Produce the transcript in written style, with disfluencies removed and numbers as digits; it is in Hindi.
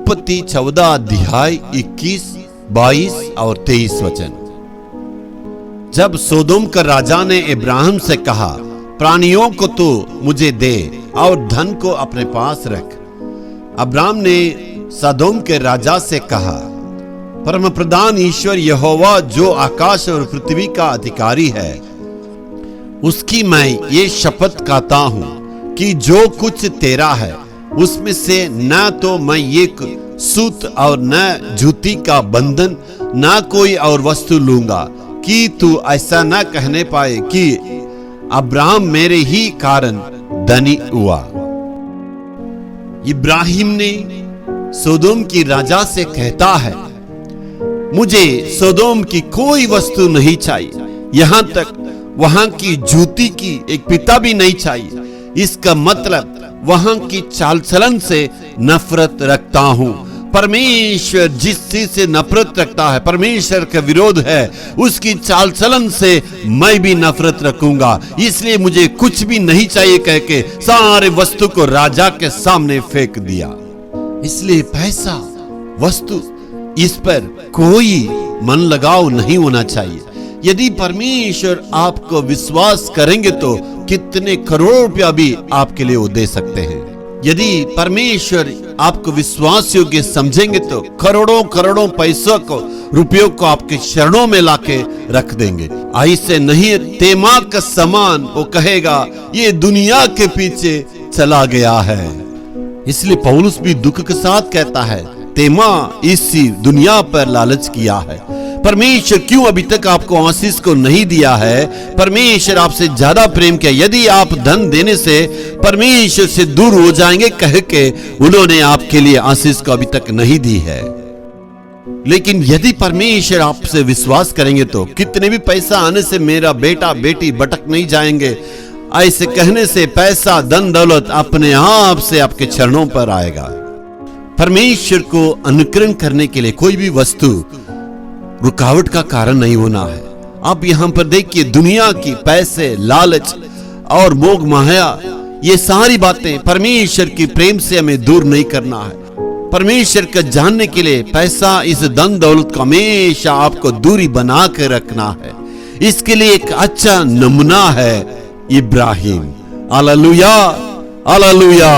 उत्पत्ति 14 अध्याय 21, 22 और 23 वचन। जब सोदोम का राजा ने इब्राहिम से कहा, प्राणियों को तो मुझे दे और धन को अपने पास रख, अब्राम ने सदोम के राजा से कहा, परमप्रधान ईश्वर यहोवा जो आकाश और पृथ्वी का अधिकारी है, उसकी मैं ये शपथ खाता हूं कि जो कुछ तेरा है उसमें से न तो मैं एक सूत और न जूती का बंधन न कोई और वस्तु लूंगा, कि तू ऐसा न कहने पाए कि अब्राहम मेरे ही कारण धनी हुआ। इब्राहिम ने सोदोम की राजा से कहता है, मुझे सोदोम की कोई वस्तु नहीं चाहिए, यहां तक वहां की जूती की एक पिता भी नहीं चाहिए। इसका मतलब वहां की चाल चलन से नफरत रखता हूं। परमेश्वर जिस चीज से नफरत रखता है, परमेश्वर का विरोध है, उसकी चाल चलन से मैं भी नफरत रखूंगा, इसलिए मुझे कुछ भी नहीं चाहिए कह के सारे वस्तु को राजा के सामने फेंक दिया। इसलिए पैसा, वस्तु, इस पर कोई मन लगाव नहीं होना चाहिए। यदि परमेश्वर आपको विश्वास करेंगे तो कितने करोड़ रुपया भी आपके लिए वो दे सकते हैं। यदि परमेश्वर आपको विश्वास योग्य समझेंगे तो करोड़ों करोड़ों पैसों को, रुपयों को आपके चरणों में लाके रख देंगे। ऐसे नहीं तेमा का समान वो कहेगा ये दुनिया के पीछे चला गया है। इसलिए पौलुस भी दुख के साथ कहता है, तेमा इसी दुनिया पर लालच किया है। परमेश्वर क्यों अभी तक आपको आशीष को नहीं दिया है? परमेश्वर आपसे ज्यादा प्रेम किया। यदि आप धन देने से परमेश्वर से दूर हो जाएंगे कह के उन्होंने आपके लिए आशीष को अभी तक नहीं दी है। लेकिन यदि परमेश्वर आपसे विश्वास करेंगे तो कितने भी पैसा आने से मेरा बेटा बेटी भटक नहीं जाएंगे, ऐसे कहने से पैसा, धन दौलत अपने आप से आपके चरणों पर आएगा। परमेश्वर को अनुकरण करने के लिए कोई भी वस्तु रुकावट का कारण नहीं होना है। आप यहां पर देखिए, दुनिया की पैसे, लालच और मोह माया, ये सारी बातें परमेश्वर की प्रेम से हमें दूर नहीं करना है। परमेश्वर का जानने के लिए पैसा, इस धन दौलत को हमेशा आपको दूरी बना के रखना है। इसके लिए एक अच्छा नमूना है इब्राहिम। Hallelujah, hallelujah.